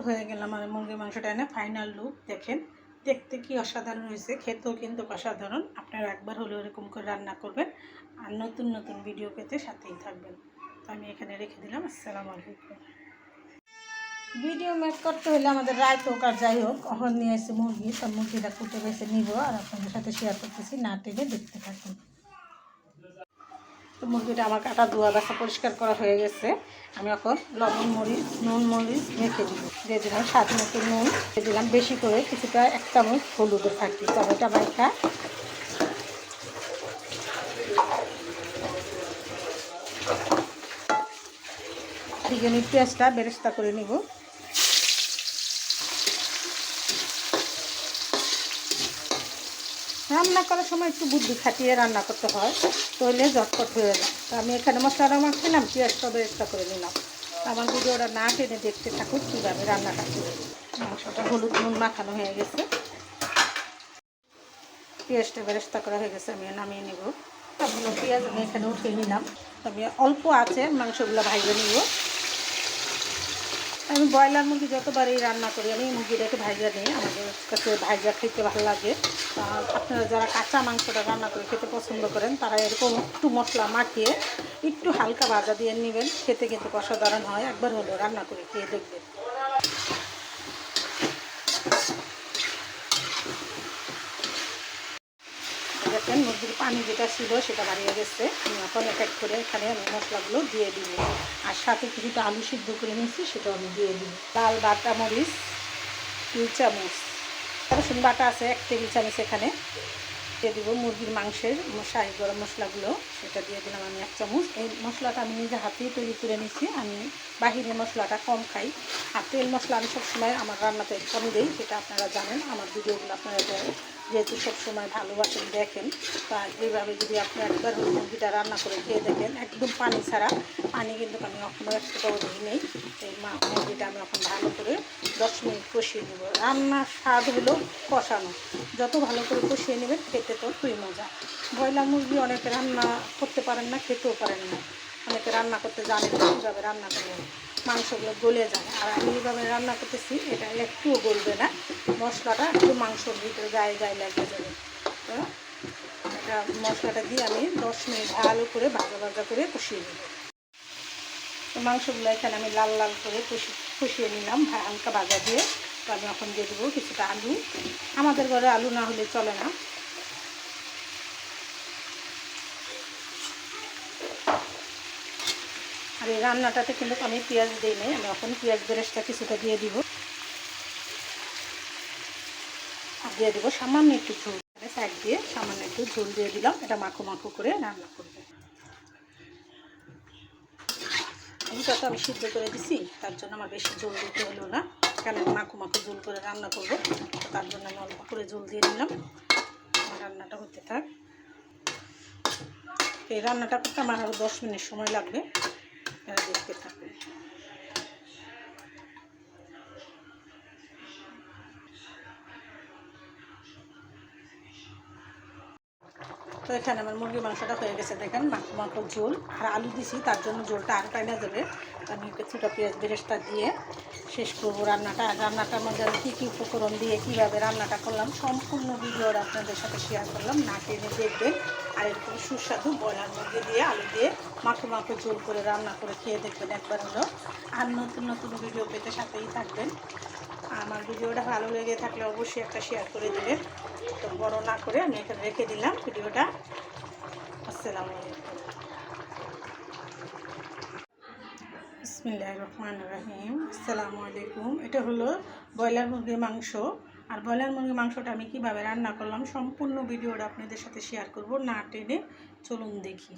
হয়ে গেল আমার মুরগির মাংসটা এনে ফাইনাল লুক দেখেন। দেখতে কি অসাধারণ হয়েছে, খেতেও কিন্তু অসাধারণ। আপনারা একবার হলেও এরকম করে রান্না করবেন আর নতুন নতুন ভিডিও পেতে সাথেই থাকবেন। তো আমি এখানে রেখে দিলাম। আসসালামু আলাইকুম। ভিডিও মেক করতে হলে আমাদের রাত হোক আর যাই হোক, এখন নিয়ে এসে মুরগি, সব মুরগিটা কুটে বেছে নিব আর আপনাদের সাথে শেয়ার করতেছি, না টেনে দেখতে থাকুন। তো মুরগিটা আমার কাটা ধোয়া বাছা পরিষ্কার করা হয়ে গেছে। আমি এখন লবণ মরিচ নুন মরিচ মেখে দিব, দিয়ে দিলাম স্বাদ মতো নুন, দিয়ে দিলাম বেশি করে কিছুটা 1 চামচ হলুদের ফাঁকি, টমেটো মাখা বিরিয়ানির পেঁয়াজটা বেরেস্তা করে নিব। রান্না করার সময় একটু বুদ্ধি খাটিয়ে রান্না করতে হয়, তাহলে ঝটপট হয়ে যায়। তো আমি এখানে মশলাটা মাখছিলাম, পেঁয়াজটা বেরেস্তা করে নিলাম। আমার ভিডিওটা না টেনে দেখতে থাকুক কীভাবে রান্নাটা করি। মাংসটা হলুদ নুন মাখানো হয়ে গেছে, পেঁয়াজটা বেরেস্তা করা হয়ে গেছে, আমি নামিয়ে নেব। সবগুলো পেঁয়াজ আমি এখানে উঠিয়ে নিলাম। তবে অল্প আছে, মাংসগুলো ভাইজে নিব। আমি ব্রয়লার মুরগি যতবারই রান্না করি আমি মুরগিটাকে ভাইজা নিই, আমাদের কাছে ভাইজা খেতে ভালো লাগে। আপনারা যারা কাঁচা মাংসটা রান্না করে খেতে পছন্দ করেন তারা এরকম একটু মশলা মাখিয়ে একটু হালকা ভাজা দিয়ে নেবেন, খেতে কিন্তু অসাধারণ হয়। একবার হলেও রান্না করে খেয়ে দেখবেন। দেখেন মুরগির পানি যেটা ছিল সেটা বাড়িয়ে গেছে। আমি এখন এক এক করে এখানে আমি মশলাগুলো দিয়ে দিব, আর সাথে কিছুটা আলু সিদ্ধ করে নিয়েছি সেটাও আমি দিয়ে দিব। লাল বাটা মরিচ 2 চামচ, রসুন বাটা আছে 1 টেবিল চামচ, এখানে দিয়ে দিব মুরগির মাংসের শাহি গরম মশলাগুলো, সেটা দিয়ে দিলাম আমি 1 চামচ। এই মশলাটা আমি নিজে হাতেই তৈরি করে নিয়েছি, আমি বাহিরের মশলাটা কম খাই। আর তেল মশলা আমি সবসময় আমার রান্নাতে কম দিই, সেটা আপনারা জানেন। আমার ভিডিওগুলো আপনারা যেহেতু সবসময় ভালোবাসেন দেখেন, তা এইভাবে যদি আপনি একবার মুরগিটা রান্না করে খেয়ে দেখেন, একদম পানি ছাড়া, পানি কিন্তু আমি এখনও একটাও দিই নেই। এই মুরগিটা আমি এখন ভালো করে 10 মিনিট কষিয়ে নেব। রান্নার স্বাদ হলো কষানো, যত ভালো করে কষিয়ে নেবেন খেতে তো খুবই মজা। ব্রয়লার মুরগি অনেকে রান্না করতে পারেন না, খেতেও পারেন না, অনেকে রান্না করতে জানেন না কীভাবে রান্না করবেন, মাংসগুলো গলে যায়। আর আমি এইভাবে রান্না করতেছি, এটা একটুও গলবে না, মশলাটা একটু মাংসর ভিতরে গায়ে গায়ে লেগে যাবে। তো এটা মশলাটা দিয়ে আমি 10 মিনিট ভালো করে ভাজা ভাজা করে কষিয়ে নেব। তো মাংসগুলো এখানে আমি লাল লাল করে কষিয়ে নিলাম হালকা ভাজা দিয়ে। তো আমি এখন দিয়ে দেবো কিছুটা আলু, আমাদের ঘরে আলু না হলে চলে না। আর এই রান্নাটাতে কিন্তু আমি পেঁয়াজ দিই নাই, আমি এখন পেঁয়াজ বেরেস্তা কিছুটা দিয়ে দিব, আর দিয়ে দেবো সামান্য একটু ঝোল, সাইড দিয়ে সামান্য একটু ঝোল দিয়ে দিলাম। এটা মাখো মাখো করে রান্না করবে। আলুটা তো আমি সিদ্ধ করে দিছি, তার জন্য আমার বেশি ঝোল দিতে হলো না, কারণ মাখো মাখো ঝোল করে রান্না করবো। তার জন্য আমি অল্প করে ঝোল দিয়ে দিলাম। আমার রান্নাটা হতে থাক। এই রান্নাটা করতে আমার আরও 10 মিনিট সময় লাগবে, দেখতে থাকবে। তো এখানে আমার মুরগির মাংসটা হয়ে গেছে দেখেন, মাখো মাখো ঝোল, আর আলু দিছি তার জন্য ঝোলটা আর টাইনা যাবে। আমি কিছুটা পেঁয়াজ বেরেস্তা দিয়ে শেষ করবো রান্নাটা। আর রান্নাটার মধ্যে আমি কী কী উপকরণ দিয়ে কীভাবে রান্নাটা করলাম সম্পূর্ণ ভিডিওর আপনাদের সাথে শেয়ার করলাম, না টেনে দেখবেন। আর এরকম সুস্বাদু ব্রয়লার মুরগি দিয়ে আলু দিয়ে মাখো মাখো ঝোল করে রান্না করে খেয়ে দেখবেন একবার হলো। আর নতুন নতুন ভিডিও পেতে সাথেই থাকবেন। আমার ভিডিওটা ভালো লেগে থাকলে অবশ্যই একটা শেয়ার করে দেবেন। তো বড় না করে আমি এখানে রেখে দিলাম ভিডিওটা। আসসালামু আলাইকুম। বিসমিল্লাহির রহমানির রহিম। আসসালামু আলাইকুম। এটা হলো ব্রয়লার মুরগির মাংস। আর ব্রয়লার মুরগির মাংসটা আমি কীভাবে রান্না করলাম সম্পূর্ণ ভিডিওটা আপনাদের সাথে শেয়ার করব, না টেনে চলুন দেখি।